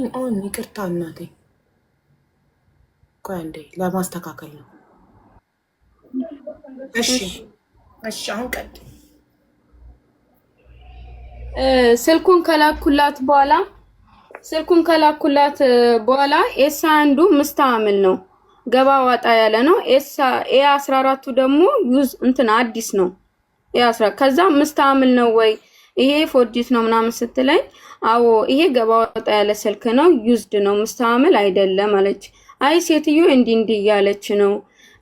አሁን ይቅርታ እናቴ፣ ቆይ አንዴ ለማስተካከል ነው። እሺ እሺ፣ አሁን ቀጥ ስልኩን ከላኩላት በኋላ ኤስ አንዱ ምስታምል ነው፣ ገባ ዋጣ ያለ ነው። ኤ 14ቱ ደግሞ ዩዝ እንትን አዲስ ነው። ከዛ ምስታምል ነው ወይ ይሄ ፎርጂት ነው ምናምን ስትለኝ፣ አዎ ይሄ ገባ ወጣ ያለ ስልክ ነው፣ ዩዝድ ነው፣ ምስታምል አይደለም አለች። አይ ሴትዮ እንዲህ እያለች ነው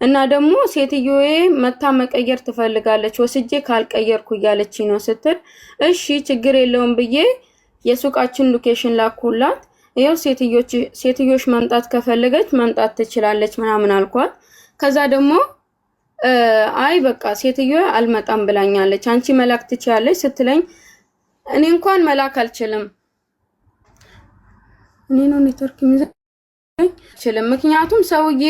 እና ደግሞ ሴትዮዬ መታ መቀየር ትፈልጋለች፣ ወስጄ ካልቀየርኩ እያለች ነው ስትል፣ እሺ ችግር የለውም ብዬ የሱቃችን ሎኬሽን ላኩላት። ይሄው ሴትዮሽ መምጣት ከፈለገች መምጣት ትችላለች ምናምን አልኳት። ከዛ ደግሞ አይ በቃ ሴትዮዋ አልመጣም ብላኛለች፣ አንቺ መላክ ትችያለሽ ስትለኝ፣ እኔ እንኳን መላክ አልችልም። እኔ ነው ኔትወርክ ይችላል። ምክንያቱም ሰውዬ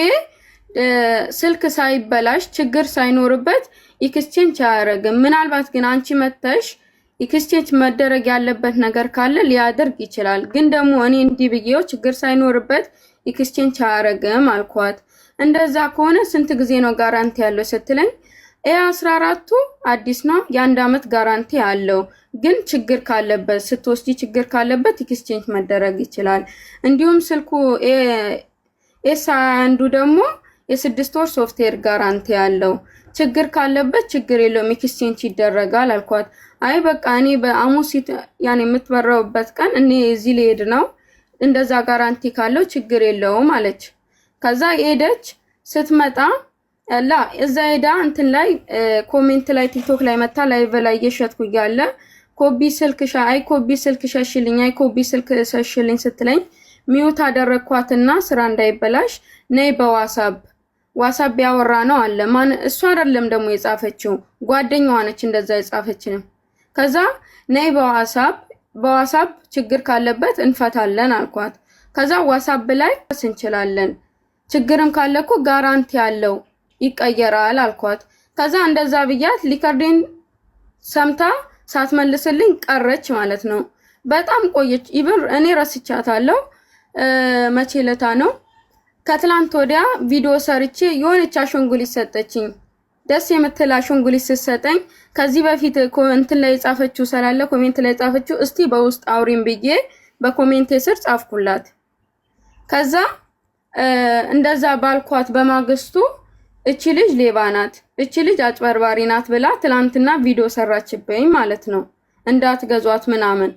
ስልክ ሳይበላሽ ችግር ሳይኖርበት ኤክስቼንጅ አያደርግም። ምናልባት ግን አንቺ መተሽ ኤክስቼንጅ መደረግ ያለበት ነገር ካለ ሊያደርግ ይችላል። ግን ደግሞ እኔ እንዲህ ብዬው ችግር ሳይኖርበት ኤክስቼንጅ አያደርግም አልኳት። እንደዛ ከሆነ ስንት ጊዜ ነው ጋራንቲ ያለው ስትለኝ፣ ኤ14ቱ አዲስ ነው፣ የ1 አመት ጋራንቲ አለው። ግን ችግር ካለበት ስትወስጂ ችግር ካለበት ኤክስቼንጅ መደረግ ይችላል። እንዲሁም ስልኩ ኤስ አንዱ ደግሞ የ6 ወር ሶፍትዌር ጋራንቲ አለው። ችግር ካለበት ችግር የለውም ኤክስቼንጅ ይደረጋል አልኳት። አይ በቃ እኔ በአሙስ ያኔ የምትበረውበት ቀን እኔ እዚህ ልሄድ ነው፣ እንደዛ ጋራንቲ ካለው ችግር የለውም አለች። ከዛ ሄደች። ስትመጣ እዛ ሄዳ እንትን ላይ ኮሜንት ላይ ቲክቶክ ላይ መታ ላይቭ ላይ እየሸጥኩ እያለ ኮቢ ስልክ ሸሽልኝ፣ አይ ኮቢ ስልክ ሸሽልኝ ስትለኝ ሚውት አደረኳትና ስራ እንዳይበላሽ ነይ በዋትስአፕ ያወራ ነው አለ። ማን እሷ አይደለም ደግሞ የጻፈችው ጓደኛዋ ነች እንደዛ የጻፈችው። ከዛ ነይ በዋትስአፕ ችግር ካለበት እንፈታለን አልኳት። ከዛ ዋትስአፕ ላይ እንችላለን፣ ችግርም ካለኩ ጋራንቲ ያለው ይቀየራል አልኳት። ከዛ እንደዛ ብያት ሊከርዴን ሰምታ ሳትመልስልኝ ቀረች ማለት ነው። በጣም ቆየች። ኢቭን እኔ ረስቻታለሁ። መቼ ለታ ነው ከትላንት ወዲያ ቪዲዮ ሰርቼ የሆነች አሻንጉሊት ሰጠችኝ። ደስ የምትል አሻንጉሊት ስትሰጠኝ ከዚህ በፊት ኮሜንት ላይ ጻፈችው ሰላለ ኮሜንት ላይ ጻፈችው እስቲ በውስጥ አውሪን ብዬ በኮሜንት ስር ጻፍኩላት። ከዛ እንደዛ ባልኳት በማግስቱ እቺ ልጅ ሌባ ናት፣ እቺ ልጅ አጭበርባሪ ናት ብላ ትላንትና ቪዲዮ ሰራችብኝ ማለት ነው፣ እንዳትገዟት ምናምን።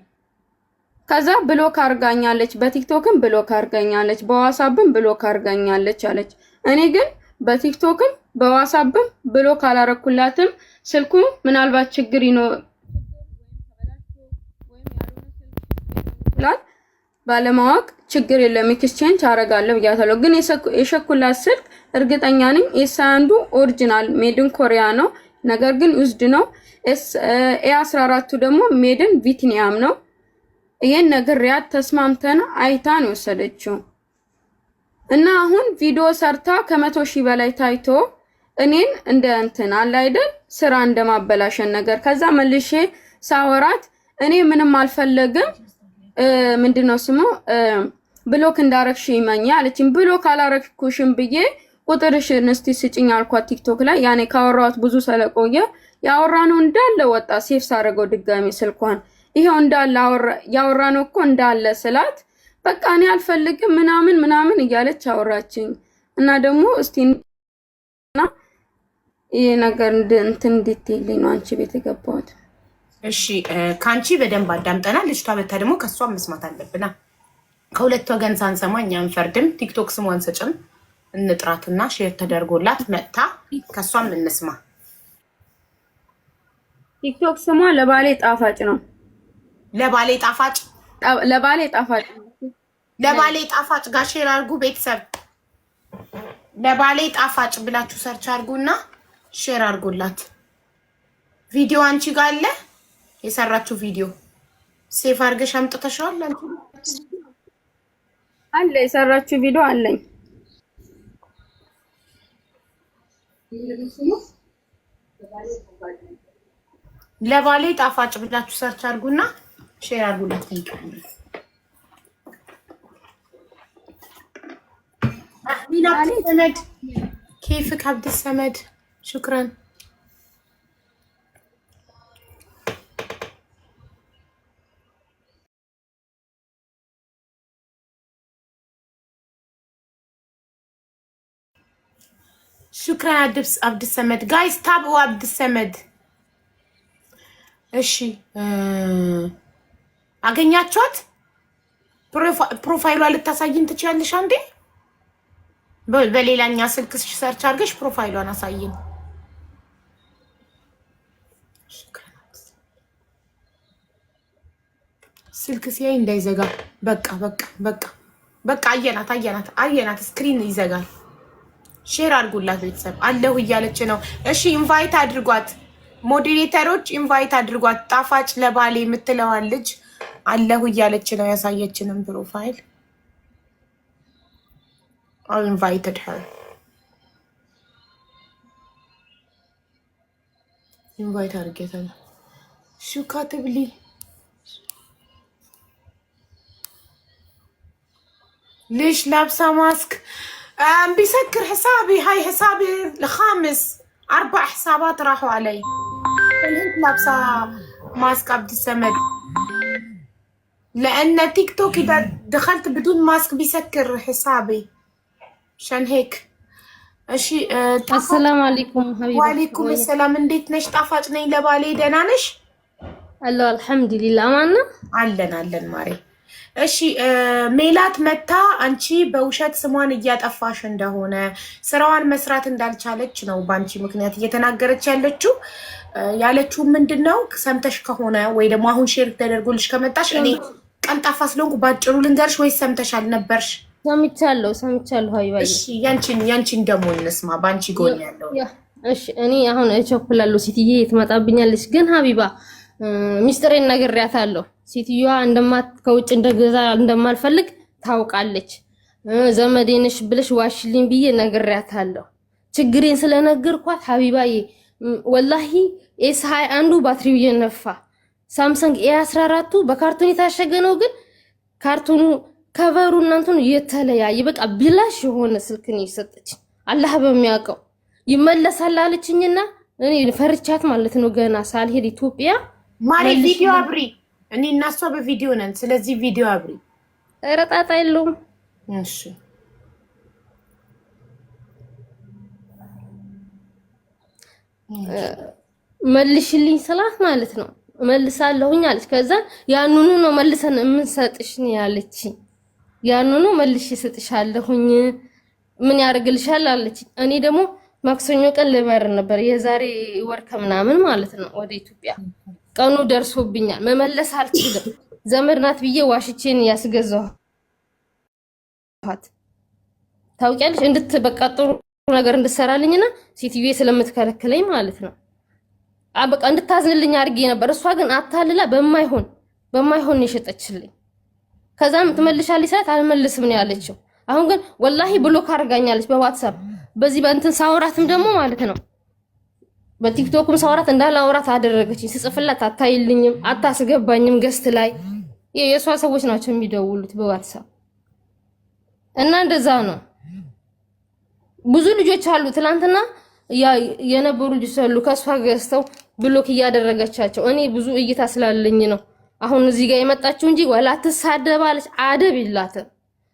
ከዛ ብሎክ አርጋኛለች፣ በቲክቶክም ብሎክ አርጋኛለች፣ በዋትስአፕም ብሎክ አርጋኛለች አለች። እኔ ግን በቲክቶክም በዋትስአፕም ብሎክ አላረኩላትም። ስልኩ ምናልባት ችግር ይኖር ባለማወቅ ችግር የለም ኤክስቼንጅ አረጋለሁ ብያታለሁ። ግን የሸኩላት ስልክ እርግጠኛ ነኝ ኤስ1 ኦሪጂናል ሜድን ኮሪያ ነው፣ ነገር ግን ዩዝድ ነው። ኤ14ቱ ደግሞ ሜድን ቪትናም ነው። ይሄን ነግሬያት ተስማምተን አይታን ወሰደችው እና አሁን ቪዲዮ ሰርታ ከ100,000 በላይ ታይቶ እኔን እንደ እንትን አለ አይደል ስራ እንደማበላሸን ነገር። ከዛ መልሼ ሳወራት እኔ ምንም አልፈለግም ምንድነው ስሙ ብሎክ እንዳረክሽ ይመኛ አለችኝ። ብሎክ አላረክኩሽም ብዬ ቁጥርሽን እስቲ ስጭኝ አልኳት ቲክቶክ ላይ። ያኔ ካወራሁት ብዙ ስለቆየ ያወራነው እንዳለ ወጣ። ሴፍ ሳረገው ድጋሚ ስልኳን ይሄው እንዳለ ያወራነው እኮ እንዳለ ስላት በቃ እኔ አልፈልግም ምናምን እያለች አወራችኝ። እና ደግሞ እስቲና ይሄ ነገር እንትን እንድትይልኝ ነው አንቺ ቤት የገባሁት። እሺ ካንቺ በደንብ አዳምጠናል። ልጅቷ መታ ደግሞ ከሷ መስማት አለብና ከሁለት ወገን ሳንሰማ እኛ አንፈርድም። ቲክቶክ ስሟን ሰጭን እንጥራትና ሼር ተደርጎላት መጣ ከሷም እንስማ። ቲክቶክ ስሟ ለባሌ ጣፋጭ ነው። ለባሌ ጣፋጭ ጋር ሼር አድርጉ ቤተሰብ። ለባሌ ጣፋጭ ብላችሁ ሰርች አድርጉና ሼር አድርጉላት። ቪዲዮ አንቺ ጋር አለ የሰራችሁ ቪዲዮ ሴፍ አድርገሽ አምጥተሽዋል አንቺ? አለ የሰራችሁ ቪዲዮ አለኝ። ለባሌ ጣፋጭ ብላችሁ ሰርች አድርጉና ሼር አድርጉላት። አሚን አብድሰመድ كيفك عبد السمد شكرا شكرا عبد السمد جايز تابعوا عبد السمد እሺ አገኛችኋት ፕሮፋይሏ ልታሳይን ትችያለሽ አንዴ በሌላኛ ስልክሽ ሰርች አድርገሽ ፕሮፋይሏን አሳይን ስልክ ሲያይ እንዳይዘጋ በቃ አየናት ስክሪን ይዘጋል ሼር አድርጉላት ቤተሰብ አለሁ እያለች ነው እሺ ኢንቫይት አድርጓት ሞዴሬተሮች ኢንቫይት አድርጓት ጣፋጭ ለባሌ የምትለዋል ልጅ አለሁ እያለች ነው ያሳየችንም ፕሮፋይል I invited her invite አድርጌታለሁ شو كاتب لي ليش لابسه ماسك بيسكر حسابي هاي حسابي الخامس 4 حسابات راحوا علي هيك لابسه ماسك عبد السمد لان تيك توك اذا دخلت بدون ماسك بيسكر حسابي عشان هيك እሺ السلام عليكم حبيبي وعليكم السلام እንዴት ነሽ ጣፋጭ ነኝ ለባሌ ደህና ነሽ አሎ አልহামዱሊላህ ማና አለን ማሬ እሺ ሜላት መታ አንቺ በውሸት ስሟን እያጠፋሽ እንደሆነ ስራዋን መስራት እንዳልቻለች ነው ባንቺ ምክንያት እየተናገረች ያለችው ምንድነው ሰምተሽ ከሆነ ወይ ደግሞ አሁን ሼር ተደርጎልሽ ከመጣሽ እኔ ቀንጣፋ ስለሆንኩ ባጭሩ ልንገርሽ ወይ ሰምተሻል ነበርሽ ሰምቻለሁ ሀይባዬ እሺ ያንቺን ደሞ እንስማ ባንቺ ጎን ያለው እሺ እኔ አሁን እቸኩላለሁ ሲትዬ ትመጣብኛለች ግን ሀቢባ ሚስጥሬን ነግሬያታለሁ ሲትዩዋ ከውጭ እንደገዛ እንደማልፈልግ ታውቃለች ዘመዴንሽ ብለሽ ዋሽልኝ ብዬ ነግሬያታለሁ ችግሬን ስለነገርኳት ሀቢባዬ ወላሂ ኤስ21 ባትሪው የነፋ ሳምሰንግ ኤ14 በካርቶን የታሸገ ነው ግን ካርቶኑ ከቨሩ እናንተን የተለያየ በቃ ብላሽ የሆነ ስልክ ነው የሰጠች አላህ በሚያውቀው ይመለሳል አለችኝና እኔ ፈርቻት ማለት ነው ገና ሳልሄድ ኢትዮጵያ ማሪ ቪዲዮ አብሪ እኔ እና እሷ በቪዲዮ ነን ስለዚህ ቪዲዮ አብሪ ረጣጣ የለውም እሺ መልሽልኝ ሰላት ማለት ነው መልሳለሁኝ አለች ከዛ ያንኑ ነው መልሰን የምንሰጥሽ ነው ያለች ያንኑ መልሽ ሰጥሻለሁኝ ምን ያርግልሻል አለች እኔ ደግሞ ማክሰኞ ቀን ልበር ነበር የዛሬ ወር ከምናምን ማለት ነው ወደ ኢትዮጵያ ቀኑ ደርሶብኛል መመለስ አልችልም ዘመድ ናት ብዬ ዋሽቼን ያስገዛኋት ታውቂያለሽ እንድትበቃጥሩ ነገር እንድሰራልኝና ሲቲቪ ስለምትከለክለኝ ማለት ነው አበቃ እንድታዝንልኝ አድርጌ ነበር እሷ ግን አታልላ በማይሆን የሸጠችልኝ ከዛም ትመልሻለሽ ሰዓት አልመልስም ነው ያለችው አሁን ግን ወላሂ ብሎክ አርጋኛለች በዋትስአፕ በዚህ በእንትን ሳውራትም ደግሞ ማለት ነው በቲክቶክም ሳውራት እንዳላውራት አደረገችኝ ስጽፍላት አታይልኝም አታስገባኝም ገስት ላይ የሷ ሰዎች ናቸው የሚደውሉት በዋትስአፕ እና እንደዛ ነው ብዙ ልጆች አሉ ትላንትና የነበሩ ልጆች አሉ ከሷ ገስተው ብሎክ እያደረገቻቸው እኔ ብዙ እይታ ስላለኝ ነው አሁን እዚህ ጋር የመጣችው እንጂ ወላ ተሳደባለች አደብ ይላተ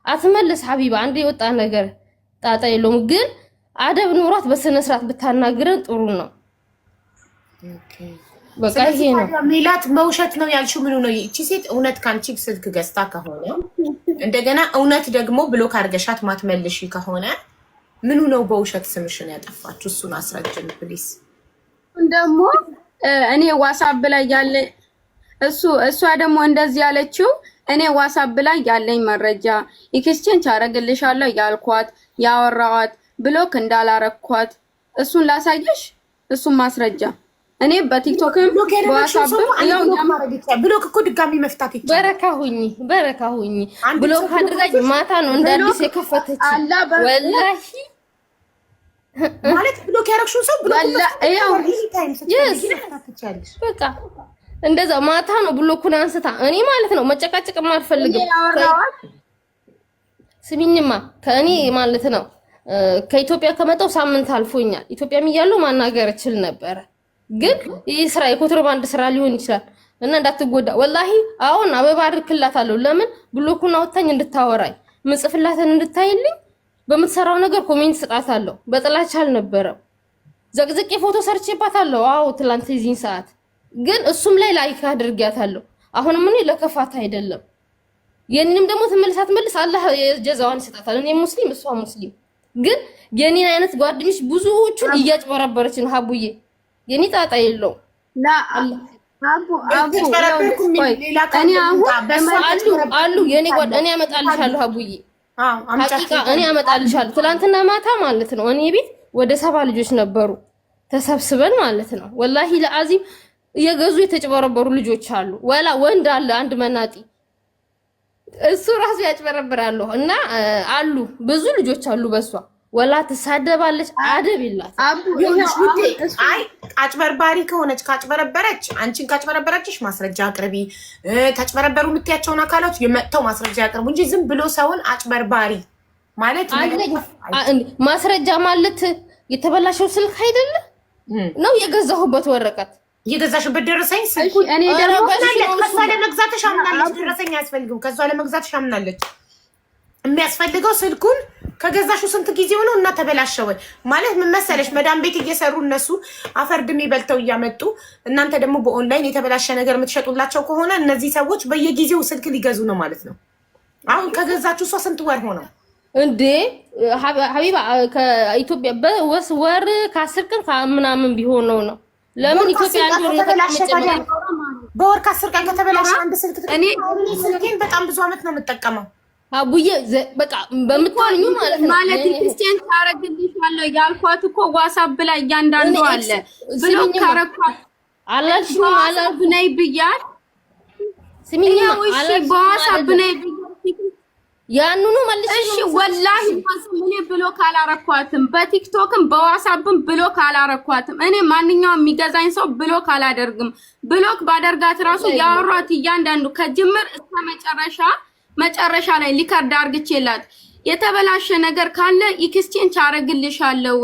አትመለስ ሀቢባ አንዴ የወጣ ነገር ጣጣ የለውም ግን አደብ ኑሯት በስነ ስርዓት ብታናግረን ጥሩ ነው በቃ ይሄ ነው ሜላት በውሸት ነው ያልሽው ምን ነው እቺ ሴት እውነት ካንቺ ስልክ ገዝታ ከሆነ እንደገና እውነት ደግሞ ብሎክ አርገሻት ማትመልሺ ከሆነ ምኑ ነው በውሸት ስምሽን ያጠፋችሁ እሱን አስረጅን ፕሊስ ደግሞ እኔ ዋትስአፕ ላይ ያለ እሷ ደግሞ እንደዚህ ያለችው እኔ ዋትስአፕ ላይ ያለኝ መረጃ ኤክስቼንጅ አረግልሻለሁ ያልኳት ያወራዋት ብሎክ እንዳላረኳት እሱን ላሳየሽ እሱን ማስረጃ እኔ በቲክቶክም በዋትስአፕም ያው ብሎክ እኮ ድጋሚ መፍታት ይቻላል በረካ ሁኚ ብሎክ አድርጋኝ ማታ ነው እንዳልስ የከፈተች ወላሂ ማለት ብሎክ ያረክሽው ሰው ብሎክ ያው በቃ እንደዛ ማታ ነው ብሎኩን አንስታ እኔ ማለት ነው መጨቃጨቅ ማልፈልግም ስሚኝማ ከእኔ ማለት ነው ከኢትዮጵያ ከመጣው ሳምንት አልፎኛል። ኢትዮጵያም እያለሁ ማናገር እችል ነበር፣ ግን ይህ ስራ የኮንትሮባንድ ስራ ሊሆን ይችላል እና እንዳትጎዳ ወላሂ አሁን አበባ አድርክላታለሁ። ለምን ብሎኩን አውጥታኝ እንድታወራኝ ምጽፍላትን እንድታይልኝ በምትሰራው ነገር ኮሜንት ስጣታለሁ። በጥላቻ አልነበረም። ዘቅዝቄ ፎቶ ሰርቼባታለሁ። አዎ ትላንት እዚህን ሰዓት ግን እሱም ላይ ላይክ አድርጊያታለሁ። አሁንም እኔ ለከፋት አይደለም። የኔንም ደግሞ ትመልስ አላህ የጀዛዋን ይሰጣታል። እኔ ሙስሊም እሷ ሙስሊም፣ ግን የኔን አይነት ጓደኞች ብዙዎቹን እያጭበረበረች ነው። ሀቡዬ የኔ ጣጣ የለውም። አሉ የኔ ጓደኞች እኔ አመጣልሻለሁ ሀቡዬ፣ ሐቂቃ እኔ አመጣልሻለሁ። ትላንትና ማታ ማለት ነው እኔ ቤት ወደ 7 ልጆች ነበሩ ተሰብስበን ማለት ነው። ወላሂ ለአዚም እየገዙ የተጨበረበሩ ልጆች አሉ። ወላ ወንድ አለ አንድ መናጢ እሱ ራሱ ያጭበረብራለሁ እና አሉ ብዙ ልጆች አሉ። በሷ ወላ ትሳደባለች፣ አደብ ይላት። አይ አጭበርባሪ ከሆነች ካጭበረበረች፣ አንቺን ካጭበረበረችሽ ማስረጃ አቅርቢ። ተጭበረበሩ የምትያቸውን አካሎች የመጥተው ማስረጃ ያቅርቡ እንጂ ዝም ብሎ ሰውን አጭበርባሪ ማለት ማስረጃ ማለት የተበላሸው ስልክ አይደለ ነው የገዛሁበት ወረቀት የገዛሽበት ደረሰኝ ስልኩ እኔ ደግሞ ከሷ ለመግዛትሽ አምናለች። ደረሰኝ አያስፈልግም። ከሷ ለመግዛትሽ አምናለች። የሚያስፈልገው ስልኩን ከገዛሽው ስንት ጊዜ ሆነው እና ተበላሸው ማለት ምን መሰለሽ፣ መዳም ቤት እየሰሩ እነሱ አፈርድሜ በልተው እያመጡ እናንተ ደግሞ በኦንላይን የተበላሸ ነገር የምትሸጡላቸው ከሆነ እነዚህ ሰዎች በየጊዜው ስልክ ሊገዙ ነው ማለት ነው። አሁን ከገዛችሁ እሷ ስንት ወር ሆነው እንዴ ሀቢባ ከኢትዮጵያ ወር ከ10 ቀን ከምናምን ቢሆነው ነው። ለምን ኢትዮጵያ አንዱ በወር ከ10 ቀን ከተበላሸ አንድ ስልክ እኔ ስልኬን በጣም ብዙ አመት ነው የምጠቀመው። አቡዬ በቃ በምትወኙ ማለት ነው ማለት ክርስቲያን ታረግልሻለሁ ያልኳት እኮ ዋትስአፕ ላይ እያንዳንዱ አለ ብሎ ካረኳት አላልሽም አላልኩ ነይ ብያት ስሚኛ አላልሽም በዋትስአፕ ነይ ያንኑ መልሽ። እሺ ወላሂ ምን ብሎ ካላረኳትም በቲክቶክም በዋትስአፕም ብሎ ካላረኳትም እኔ ማንኛውም የሚገዛኝ ሰው ብሎ ካላደርግም ብሎክ ባደርጋት ራሱ ያወራት እያንዳንዱ ከጅምር እስከ መጨረሻ ላይ ሊከርድ አርግቼላት የተበላሸ ነገር ካለ ኤክስቼንጅ አረግልሻለሁ።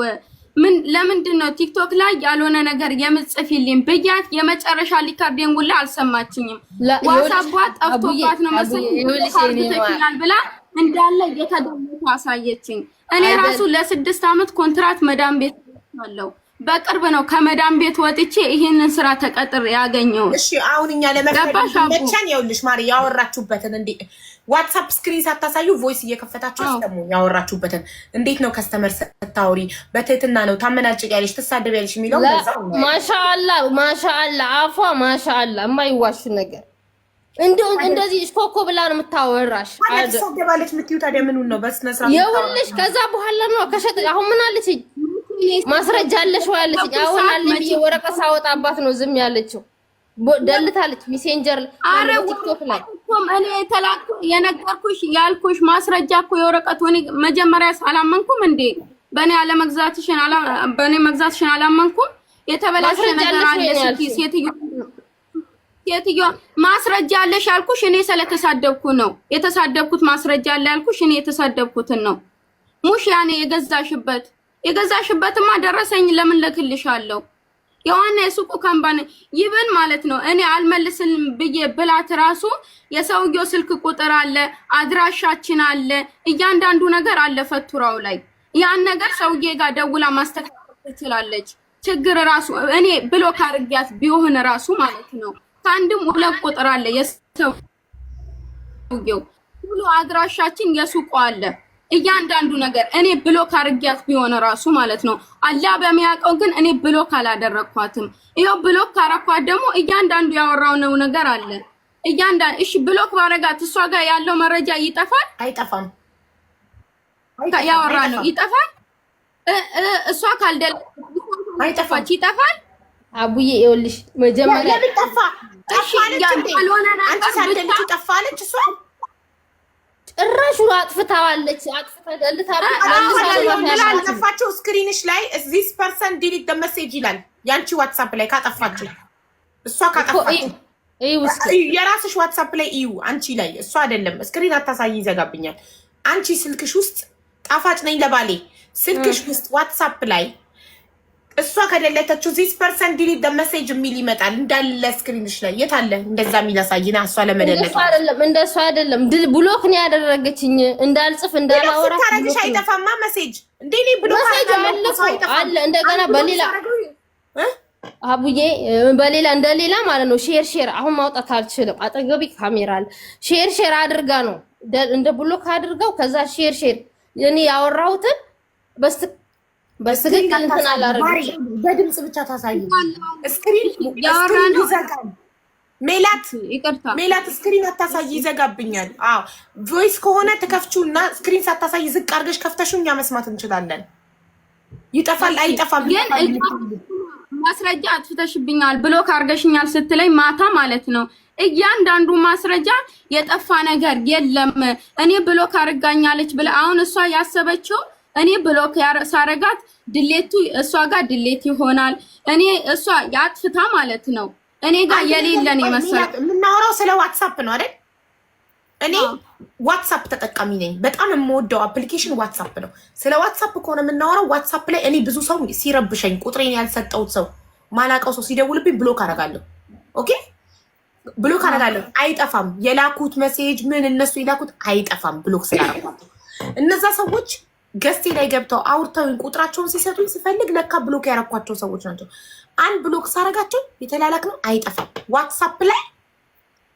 ለምንድን ነው ቲክቶክ ላይ ያልሆነ ነገር የምጽፊልኝ ብያት የመጨረሻ ሊከርዴን ሁላ አልሰማችኝም። ዋትስአፕ ጠፍቶባት ነው መሰለኝ ብላ እንዳለ የተደመጠ አሳየችኝ። እኔ ራሱ ለ6 አመት ኮንትራት መዳም ቤት አለው። በቅርብ ነው ከመዳም ቤት ወጥቼ ይሄንን ስራ ተቀጥሬ ያገኘው። እሺ አሁን እኛ ለመፈለግን ይኸውልሽ ማሪ ያወራችሁበትን እንዴ ዋትስአፕ ስክሪን ሳታሳዩ ቮይስ እየከፈታችሁ አስተሙ። ያወራችሁበትን እንዴት ነው ከስተመር ስታወሪ በትህትና ነው ታመናጭቂያለሽ ትሳደቢያለሽ የሚለው ማሻአላ አፏ ማሻአላ የማይዋሹ ነገር እንደዚህ እስኮኮ ብላ ነው የምታወራሽ። ተሳደባለች የምትዩ ታዲያ ምኑን ነው በስነ ስርዓት ይኸውልሽ ከዛ በኋላ ነው ከሸጥ አሁን ምን አለች ማስረጃ አለሽ ወይ አለች። አሁን አለኝ ወረቀት ሳወጣባት ነው ዝም ያለችው። ደልታለች ሜሴንጀር ቲክቶክ ላይ እኔ ተላኩ የነገርኩሽ ያልኩሽ ማስረጃ እኮ የወረቀቱ እኔ መጀመሪያ አላመንኩም እንዴ በእኔ መግዛትሽን አላመንኩም። የተበላሸ ነገር አለ ሴትዮ ማስረጃ አለሽ ያልኩሽ እኔ ስለተሳደብኩ ነው። የተሳደብኩት ማስረጃ አለ ያልኩሽ እኔ የተሳደብኩትን ነው። ሙሽ ያኔ የገዛሽበትማ ደረሰኝ ለምን ልክልሻለሁ? የዋና የሱቁ ካምፓኒ ይብን ማለት ነው። እኔ አልመልስልም ብዬ ብላት ራሱ የሰውየው ስልክ ቁጥር አለ፣ አድራሻችን አለ፣ እያንዳንዱ ነገር አለ ፈቱራው ላይ። ያን ነገር ሰውዬ ጋር ደውላ ማስተካከል ትችላለች። ችግር ራሱ እኔ ብሎክ አድርጊያት ቢሆን ራሱ ማለት ነው ከአንድም 2 ቁጥር አለ የሰውየው ሁሉ አድራሻችን የሱቁ አለ እያንዳንዱ ነገር እኔ ብሎክ አድርጊያት ቢሆን ራሱ ማለት ነው። አላህ በሚያውቀው ግን እኔ ብሎክ አላደረኳትም። ይሄው ብሎክ ካረኳት ደግሞ እያንዳንዱ ያወራው ነው ነገር አለ እያንዳንዱ። እሺ ብሎክ ባረጋት እሷ ጋር ያለው መረጃ ይጠፋል አይጠፋም? ያወራ ነው ይጠፋል። እሷ ካልደለ አይጠፋም ይጠፋል። አቡዬ ይኸውልሽ መጀመሪያ ለምን ጠፋ? ጠፋለች እንዴ? አንቺ ሳትልጂ ጠፋለች እሷ ጭራሹ አጥፍታዋለች። ጠፋቸው። ስክሪንሽ ላይ this person delete the message ይላል ያንቺ ዋትስአፕ ላይ ካጠፋችሁ እሷ ካጠፋችሁ የራስሽ ዋትስአፕ ላይ እዩ አንቺ ላይ እሷ አይደለም። ስክሪን አታሳይ ይዘጋብኛል። አንቺ ስልክሽ ውስጥ ጣፋጭ ነኝ ለባሌ ስልክሽ ውስጥ ዋትሳፕ ላይ እሷ ከደለተችው ዚስ ፐርሰን ዲሊት ደ ሜሴጅ የሚል ይመጣል እንዳለ ስክሪንሽ ላይ የት አለ እንደዛ የሚላሳይና እሷ ለመደለት እንደሱ አይደለም ብሎክ ነው ያደረገችኝ እንዳልጽፍ እንዳላወራ ታረግሽ አይጠፋማ ሜሴጅ እንደኔ ብሎክ አለ እንደገና በሌላ አቡዬ በሌላ እንደሌላ ማለት ነው ሼር አሁን ማውጣት አልችልም አጠገቢ ካሜራ አለ ሼር አድርጋ ነው እንደ ብሎክ አድርጋው ከዛ ሼር እኔ ያወራሁትን በስትክክል እንትን አላረግም በድምጽ ብቻ ታሳይ ስክሪን ያወራን ይዘጋል ሜላት ስክሪን አታሳይ ይዘጋብኛል አዎ ቮይስ ከሆነ ተከፍቹና ስክሪን ሳታሳይ ዝቅ አድርገሽ ከፍተሽኛ መስማት እንችላለን ይጠፋል አይጠፋም ማስረጃ አጥፍተሽብኛል ብሎክ አርገሽኛል ስትለኝ ማታ ማለት ነው እያንዳንዱ ማስረጃ የጠፋ ነገር የለም እኔ ብሎክ አርጋኛለች ብለ አሁን እሷ ያሰበችው እኔ ብሎክ ሳረጋት ድሌቱ እሷ ጋር ድሌት ይሆናል እኔ እሷ ያጥፍታ ማለት ነው እኔ ጋር የሌለን ይመስላል የምናወራው ስለ ዋትስአፕ ነው አይደል እኔ ዋትስአፕ ተጠቃሚ ነኝ በጣም የምወደው አፕሊኬሽን ዋትስአፕ ነው ስለ ዋትስአፕ ከሆነ የምናወራው ዋትስአፕ ላይ እኔ ብዙ ሰው ሲረብሸኝ ቁጥሬን ያልሰጠውት ሰው ማላቀው ሰው ሲደውልብኝ ብሎክ አደርጋለሁ ኦኬ ብሎክ አደርጋለሁ አይጠፋም የላኩት ሜሴጅ ምን እነሱ ይላኩት አይጠፋም ብሎክ ስላደረኳቸው እነዛ ሰዎች ገስቴ ላይ ገብተው አውርተውኝ ቁጥራቸውን ሲሰጡኝ ሲፈልግ ለካ ብሎክ ያረኳቸው ሰዎች ናቸው አንድ ብሎክ ሳረጋቸው የተላላክ ነው አይጠፋም ዋትስአፕ ላይ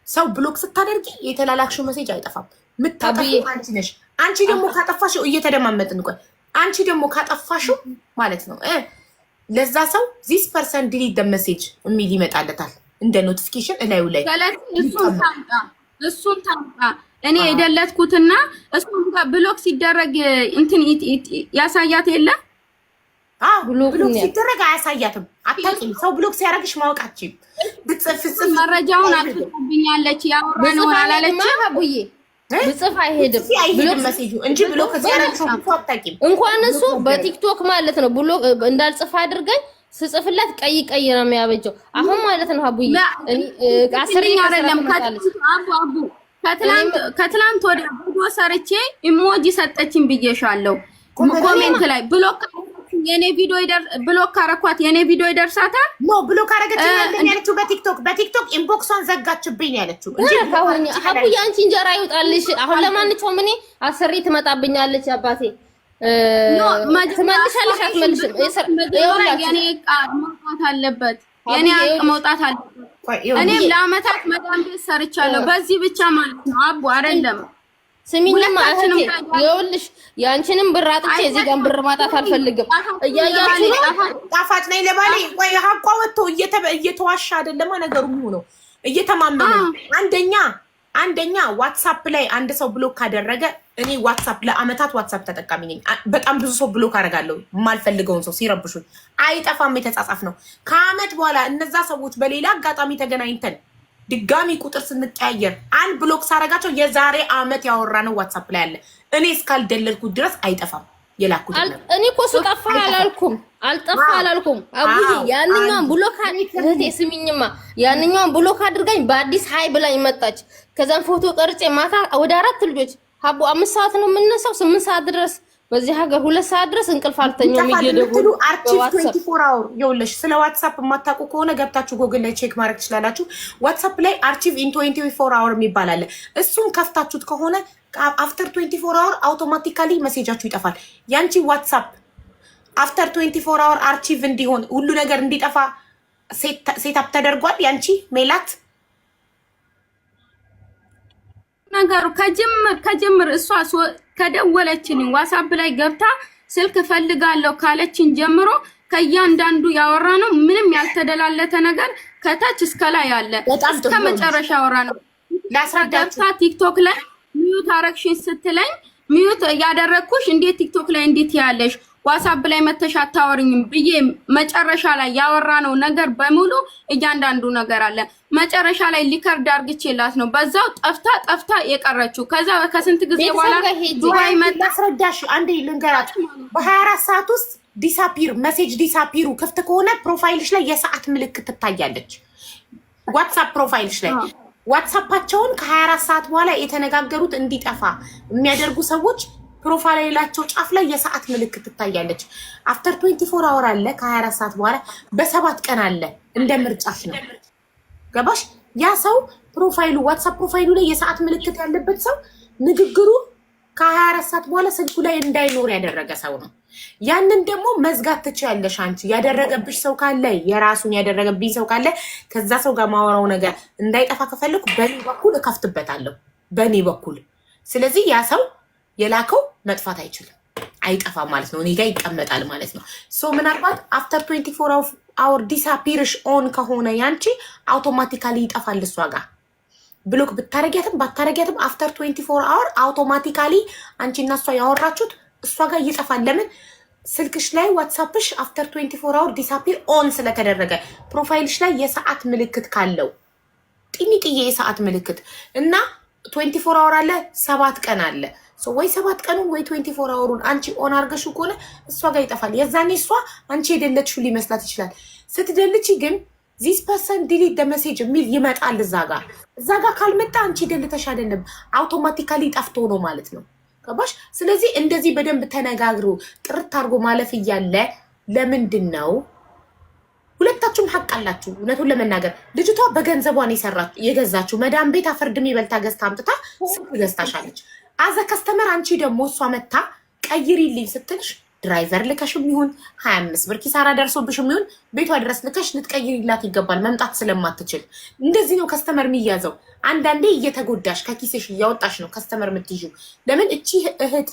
ሰው ብሎክ ስታደርጊ የተላላክሽው ሜሴጅ አይጠፋም ምታጠፊው አንቺ ነሽ አንቺ ደግሞ ካጠፋሽው እየተደማመጥን ቆይ አንቺ ደግሞ ካጠፋሽው ማለት ነው ለዛ ሰው ዚስ ፐርሰን ዲሊት ደ ሜሴጅ የሚል ይመጣለታል እንደ ኖቲፊኬሽን እላዩ ላይ እሱን ታምጣ እኔ የደለትኩትና እሱን ብሎክ ሲደረግ እንትን ያሳያት የለ ብሎክ ሲደረግ አያሳያትም አታውቂም ሰው ብሎክ ሲያረግሽ ማወቃችም ብጽፍ መረጃውን አጥፍቶብኛለች ያወራነው አላለች አቡዬ ብጽፍ አይሄድም ሜሴጁ እንጂ ብሎክ ሲያረግሽ አታውቂም እንኳን እሱ በቲክቶክ ማለት ነው ብሎክ እንዳልጽፍ አድርገኝ ስጽፍላት ቀይ ነው የሚያበጀው አሁን ማለት ነው አቡዬ አስሪኝ አይደለም አቡ ከትላንት ወደ ቪዲዮ ሰርቼ ኢሞጂ ሰጠችኝ ብዬሻለሁ ኮሜንት ላይ ብሎክ የኔ ቪዲዮ ብሎክ ካረኳት የኔ ቪዲዮ ይደርሳታል ኖ ብሎክ አረገችኝ ያለችው በቲክቶክ ኢንቦክሷን ዘጋችብኝ ያለችው እንጂ አቡ ያንቺ እንጀራ ይውጣልሽ አሁን ለማንኛውም እኔ አስሪ ትመጣብኛለች አባቴ ትመልሻለሽ አትመልሽም የኔ መውጣት አለበት የኔ መውጣት አለበት እኔም ለአመታት መዳም ቤት ሰርቻለሁ በዚህ ብቻ ማለት ነው አቡ አይደለም ስሚኝማ እህቴ ይኸውልሽ ያንቺንም ብር አጥቼ እዚህ ጋር ብር ማጣት አልፈልግም እያያችሁ ነው ጣፋጭ ነኝ ለባሌ ወይ ሀቋ ወጥቶ እየተዋሻ አይደለም ነገሩ ነው እየተማመነ አንደኛ ዋትስአፕ ላይ አንድ ሰው ብሎክ ካደረገ እኔ ዋትስአፕ ለአመታት ዋትስአፕ ተጠቃሚ ነኝ በጣም ብዙ ሰው ብሎክ አደርጋለሁ የማልፈልገውን ሰው ሲረብሹኝ አይጠፋም የተጻጻፍ ነው ከአመት በኋላ እነዛ ሰዎች በሌላ አጋጣሚ ተገናኝተን ድጋሚ ቁጥር ስንቀያየር አንድ ብሎክ ሳረጋቸው የዛሬ አመት ያወራነው ዋትስአፕ ላይ አለ እኔ እስካልደለልኩት ድረስ አይጠፋም የላኩት እኔ እኮ ስጠፋ አላልኩም አቡዬ ያንኛውን ብሎክ እህቴ ስሚኝማ ያንኛውን ብሎክ አድርጋኝ በአዲስ ሃይ ብላኝ መጣች ከዛም ፎቶ ቀርጬ ማታ ወደ 4 ልጆች አቡ 5 ሰዓት ነው የምነሳው 8 ሰዓት ድረስ በዚህ ሀገር 2 ሰዓት ድረስ እንቅልፍ አልተኛም ይገደቡ አርቺቭ 24 አወር ይኸውልሽ ስለ ዋትስአፕ የማታውቁ ከሆነ ገብታችሁ ጎግል ላይ ቼክ ማድረግ ትችላላችሁ ዋትስአፕ ላይ አርቺቭ ኢን 24 አወር የሚባል አለ እሱን ከፍታችሁት ከሆነ አፍተር 24 አወር አውቶማቲካሊ ሜሴጃችሁ ይጠፋል ያንቺ ዋትስአፕ አፍተር 24 አወር አርቺቭ እንዲሆን ሁሉ ነገር እንዲጠፋ ሴትአፕ ተደርጓል ያንቺ ሜላት ነገሩ ከጅምር እሷ ከደወለችልኝ ዋትስአፕ ላይ ገብታ ስልክ ፈልጋለሁ ካለችን ጀምሮ ከያንዳንዱ ያወራ ነው ምንም ያልተደላለተ ነገር ከታች እስከ ላይ አለ እስከ መጨረሻ ያወራ ነው ላስረዳታ ቲክቶክ ላይ ሚዩት አረክሽን ስትለኝ ሚዩት ያደረኩሽ እንዴት ቲክቶክ ላይ እንዴት ያለሽ ዋትስአፕ ላይ መተሽ አታወሪኝም ብዬ መጨረሻ ላይ ያወራ ነው ነገር በሙሉ እያንዳንዱ ነገር አለ መጨረሻ ላይ ሊከርድ አርግቼላት ነው በዛው ጠፍታ የቀረችው ከዛ ከስንት ጊዜ በኋላ ዱባይ መጣ አስረዳሽ አንዴ ልንገራት በ24 ሰዓት ውስጥ ዲሳፒር ሜሴጅ ዲሳፒሩ ክፍት ከሆነ ፕሮፋይልሽ ላይ የሰዓት ምልክት ትታያለች ዋትስአፕ ፕሮፋይልሽ ላይ ዋትስአፓቸውን ከ24 ሰዓት በኋላ የተነጋገሩት እንዲጠፋ የሚያደርጉ ሰዎች ፕሮፋይላቸው ጫፍ ላይ የሰዓት ምልክት ትታያለች። አፍተር 24 አወር አለ ከ24 ሰዓት በኋላ በ7 ቀን አለ። እንደ ምርጫሽ ነው። ገባሽ? ያ ሰው ፕሮፋይሉ ዋትስአፕ ፕሮፋይሉ ላይ የሰዓት ምልክት ያለበት ሰው ንግግሩ ከ24 ሰዓት በኋላ ስልኩ ላይ እንዳይኖር ያደረገ ሰው ነው። ያንን ደግሞ መዝጋት ትችያለሽ አንቺ። ያደረገብሽ ሰው ካለ የራሱን ያደረገብኝ ሰው ካለ ከዛ ሰው ጋር ማወራው ነገር እንዳይጠፋ ከፈለኩ በኔ በኩል እከፍትበታለሁ በኔ በኩል። ስለዚህ ያ ሰው የላከው መጥፋት አይችልም፣ አይጠፋም ማለት ነው። እኔ ጋር ይቀመጣል ማለት ነው። ሶ ምናልባት አፍተር 24 አወር ዲስአፒርሽ ኦን ከሆነ ያንቺ አውቶማቲካሊ ይጠፋል እሷ ጋር። ብሎክ ብታረጊያትም ባታረጊያትም አፍተር 24 አወር አውቶማቲካሊ አንቺ እና እሷ ያወራችሁት እሷ ጋር ይጠፋል። ለምን? ስልክሽ ላይ ዋትስአፕሽ አፍተር 24 አወር ዲስአፒር ኦን ስለተደረገ ፕሮፋይልሽ ላይ የሰዓት ምልክት ካለው ጢሚጥዬ የሰዓት ምልክት እና 24 አወር አለ 7 ቀን አለ። ወይ 7 ቀኑን ወይ 24 አወሩን አንቺ ኦን አርገሽው ከሆነ እሷ ጋር ይጠፋል። የዛኔ እሷ አንቺ የደለትሽው ሊመስላት ይችላል። ስትደልቺ ግን ዚስ ፐርሰን ዲሊት ደ ሜሴጅ የሚል ይመጣል እዛ ጋር ካልመጣ አንቺ ደልተሽ አይደለም አውቶማቲካሊ ጠፍቶ ነው ማለት ነው። ገባሽ? ስለዚህ እንደዚህ በደንብ ተነጋግሮ ጥርት አድርጎ ማለፍ እያለ ለምንድን ነው ሁለታችሁም ሐቅ አላችሁ። እውነቱን ለመናገር ልጅቷ በገንዘቧን የገዛችው መዳም ቤት አፈርድሜ በልታ ገዝታ አምጥታ ስልክ ገዝታሻለች። አዘ ከስተመር አንቺ ደግሞ እሷ መታ ቀይሪልኝ ስትልሽ ድራይቨር ልከሽም ይሁን 25 ብር ኪሳራ ደርሶብሽም ይሁን ቤቷ ድረስ ልከሽ ልትቀይሪላት ይገባል፣ መምጣት ስለማትችል። እንደዚህ ነው ከስተመር የሚያዘው። አንዳንዴ እየተጎዳሽ ከኪስሽ እያወጣሽ ነው ከስተመር የምትይዥው። ለምን እቺ እህት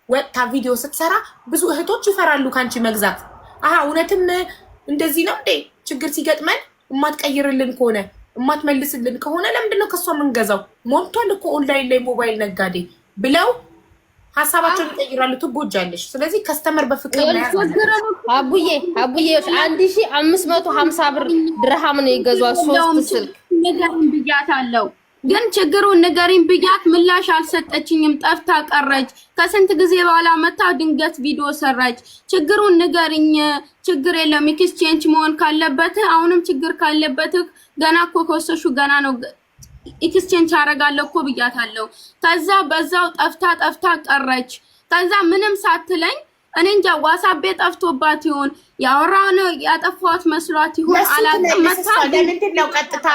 ወጥታ ቪዲዮ ስትሰራ ብዙ እህቶች ይፈራሉ ካንቺ መግዛት። እውነትም እንደዚህ ነው እንዴ? ችግር ሲገጥመን እማትቀይርልን ከሆነ እማትመልስልን ከሆነ ለምንድነው ከሷ የምንገዛው? ሞልቷል እኮ ኦንላይን ላይ ሞባይል ነጋዴ ብለው ሀሳባቸውን ይቀይራሉ። ትጎጃለሽ። ስለዚህ ከስተመር በፍቅር አቡዬ 1550 ብር ድርሃም ነው የገዟት 3 ስልክ ንገሪኝ ብያታለሁ። ግን ችግሩን ንገሪኝ ብያት ምላሽ አልሰጠችኝም፣ ጠፍታ ቀረች። ከስንት ጊዜ በኋላ መታ ድንገት ቪዲዮ ሰራች። ችግሩን ንገሪኝ። ችግር የለም ኤክስቼንጅ መሆን ካለበት አሁንም ችግር ካለበት ገና እኮ ከወሰሹ ገና ነው ኤክስቼንጅ አደርጋለሁ እኮ ብያታለሁ። ከዛ በዛው ጠፍታ ቀረች። ከዛ ምንም ሳትለኝ እኔ እንጃ ዋትስአፕ ጠፍቶባት ይሆን ያወራነው ያጠፋት መስሏት ይሆን አላውቅም። መታ ለምንድን ነው ቀጥታ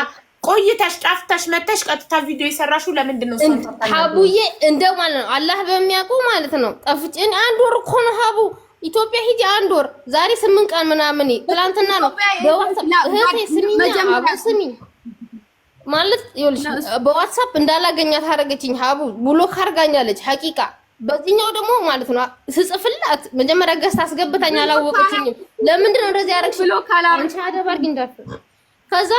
ቆይተሽ ጠፍተሽ መተሽ ቀጥታ ቪዲዮ የሰራሽው ለምንድን ነው? ሀቡዬ እንደው ማለት ነው አላህ በሚያውቀው ማለት ነው ጠፍቼ አንድ ወር እኮ ነው ሀቡ ኢትዮጵያ ሂጂ አንድ ወር ዛሬ 8 ቀን ምናምን ትላንትና ነው በዋትስአፕ እህቴ ስሚኝ አቡ ስሚኝ ማለት ይኸውልሽ በዋትስአፕ እንዳላገኛት አደረገችኝ። ሀቡ ብሎክ አድርጋኛለች ሐቂቃ። በዚህኛው ደግሞ ማለት ነው ስጽፍላት መጀመሪያ ገዝታ አስገብታኝ አላወቀችኝም። ለምንድን ነው እንደዚህ ያደረግሽ? ብሎክ አላረግሽ አደባርግ እንዳፍ ከዛ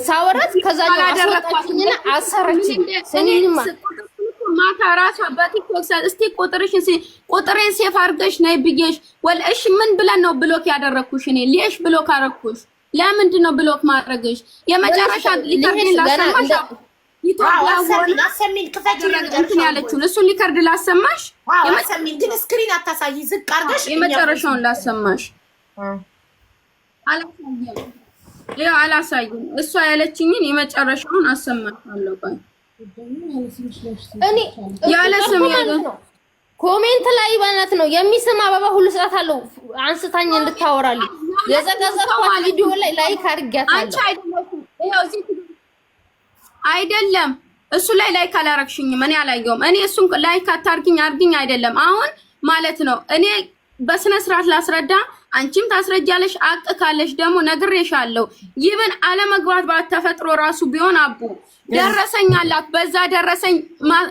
ሳወራት ከዛኛው አስወጣችኝና አሰረችኝ። ስሚኝማ ማታ ራሷ በቲክቶክ እስቲ ቁጥሬን ሴፍ አድርገሽ ነይ ብዬሽ ወልእሽ ምን ብለን ነው ብሎክ ያደረኩሽ? እኔ ሊሽ ብሎክ አደረኩሽ? ለምንድን ነው ብሎክ ማድረግሽ? የመጨረሻ ሊከርድ ላሰማሽ አሰሚን ክፈት ያለችውን እሱን ሊከርድ ላሰማሽ። አሰሚን ግን ስክሪን አታሳይ፣ ዝቅ አድርገሽ የመጨረሻውን ላሰማሽ። አላሳይም። እሷ ያለችኝን የመጨረሻውን አሰማሻለሁ። ቆይ እኔ ያለ ስም ያለው ኮሜንት ላይ ማለት ነው የሚስም አበባ ሁሉ ሰዓት አለው አንስታኝ እንድታወራልኝ የዘጋዘኳት ቪዲዮ ላይ ላይክ አድርጊያታለሁ። አይደለም እሱ ላይ ላይክ አላረግሽኝም፣ እኔ አላየሁም። እኔ እሱን ላይክ አታርጊኝ አርጊኝ አይደለም አሁን ማለት ነው። እኔ በስነ ስርዓት ላስረዳ፣ አንቺም ታስረጃለሽ። አቅ ካለሽ ደግሞ ነግሬሻለሁ። ይብን አለመግባት ባተፈጥሮ ራሱ ቢሆን አቡ ደረሰኝ አላት። በዛ ደረሰኝ ማን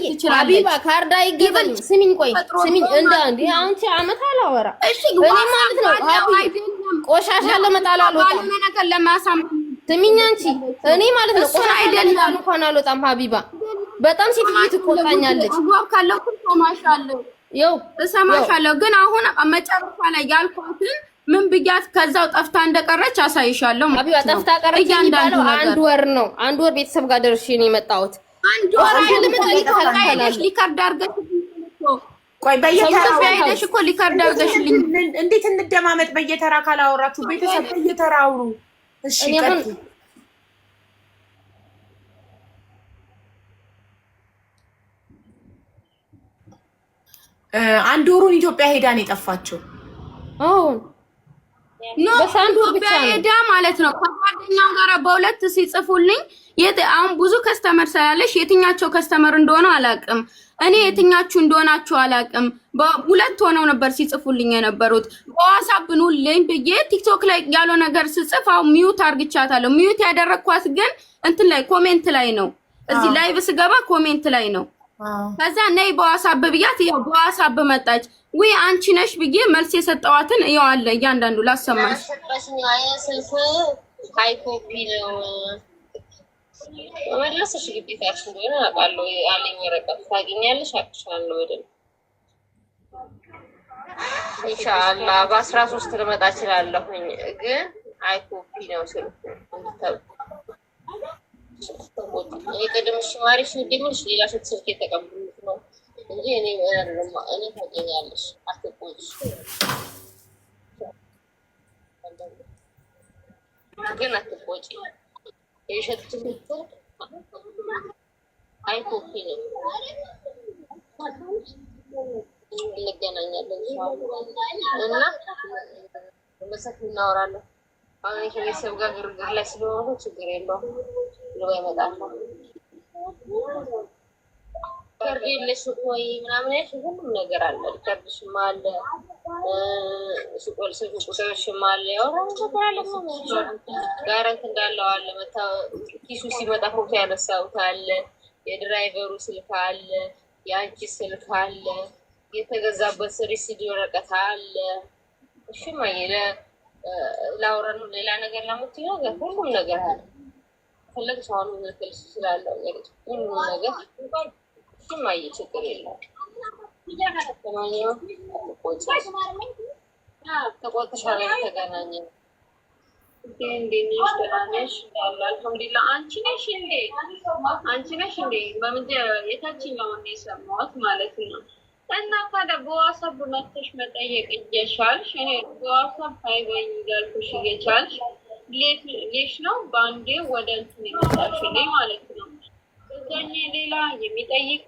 ይችላል? ሀቢባ ካርዳ ይገባል። ስሚኝ ቆይ ስሚኝ እንደ አንቺ አመት አላወራ እኔ ማለት ነው ቆሻሻ ለመጣል አልወጣም ነገር ለማሳም ስሚኝ አንቺ እኔ ማለት ነው ቆሻሻ አይደለም እንኳን አልወጣም። ሀቢባ በጣም ሴትዬ ትቆጣኛለች። አግባብ ካለው እሰማሻለሁ፣ ይኸው እሰማሻለሁ። ግን አሁን መጨረሻ ላይ ያልኳትን ምን ብያት ከዛው ጠፍታ እንደቀረች አሳይሻለሁ። ሀቢባ ጠፍታ ቀረች የሚባለው አንድ ወር ነው። አንድ ወር ቤተሰብ ጋር ደርሼ ነው የመጣሁት። አንድ ወር አይደለም ሊከርድ አድርገሽ ቆይ በየተራ ሄደሽ እኮ ሊከርድ አድርገሽልኝ እንዴት እንደማመጥ በየተራ ካላወራችሁ ቤተሰብ በየተራ አውሩ። እሺ አንድ ወሩን ኢትዮጵያ ሄዳን የጠፋችው። አሁን ኖ ኢትዮጵያ ሄዳ ማለት ነው። ከጓደኛው ጋር በሁለት ሲጽፉልኝ አሁን ብዙ ከስተመር ስላለሽ የትኛቸው ከስተመር እንደሆነ አላውቅም። እኔ የትኛችሁ እንደሆናችሁ አላውቅም። በሁለት ሆነው ነበር ሲጽፉልኝ የነበሩት። በዋትስአፕ ኑልኝ ብዬ ቲክቶክ ላይ ያለው ነገር ስጽፍ አሁን ሚዩት አርግቻታለሁ። ሚዩት ያደረኳት ግን እንትን ላይ ኮሜንት ላይ ነው። እዚህ ላይቭ ስገባ ኮሜንት ላይ ነው። ከዛ ነይ በዋትስአፕ ብያት ያው በዋትስአፕ መጣች። ወይ አንቺ ነሽ ብዬ መልስ የሰጠዋትን ያው አለ እያንዳንዱ ላሰማሽ። ሃይ ኮፒ ነው መለስሽ ግዴታሽ እንደሆነ አውቃለሁ። አለኝ ወረቀት ታገኛለሽ። አቅሻለሁ በደንብ ኢንሻአላህ በ13 ልመጣ እችላለሁኝ። ግን ሃይ ኮፒ ነው ስልኩ የቀደምሽ ማሪሽ እንደምልሽ ሌላ ስልክ የተቀበሉት ነው እንጂ እኔ ታገኛለሽ። አትቆጭሽ ግን አትቆጭ። የሸጥኩት ሃይ ኮፒ ነው። እንገናኛለን እና በመሰክ እናወራለን። አሁን ከቤተሰብ ጋር ግርግር ላይ ስለሆነ ችግር የለውም። ልባ ይመጣል ከርድ የለሽ ወይ ምናምን ያልሽ ሁሉም ነገር አለ። ከርድሽም አለ ስልክ ቁጥርሽም አለ። ያው ጋራንት እንዳለው አለ። ኪሱ ሲመጣ ፎቶ ያነሳሁት አለ። የድራይቨሩ ስልክ አለ። የአንቺ ስልክ አለ። የተገዛበት ሪሲድ ወረቀት አለ። እሺ ማይለ ላውራኑ ሌላ ነገር ለምትይው ነገር ሁሉም ነገር አለ። ፈለግሽ አሁን ልትልሽ ስላለው ሁሉም ነገር እሺ ማይ ችግር የለውም። ተቆጥሻለ ተገናኘን። እንዴት ነሽ? ደህና ነሽ? አልሐምዱሊላህ። አንቺ ነሽ እንዴ? በምን የታችኛውን የሰማሁት ማለት ነው። እና ታዲያ በዋትስአፕ መተሽ መጠየቅ እየቻልሽ እኔ በዋትስአፕ አይበኝ እያልኩሽ እየቻልሽ ሌሽ ነው በአንዴ ወደ እንትን ይመጣሽልኝ ማለት ነው። እዛኔ ሌላ የሚጠይቅ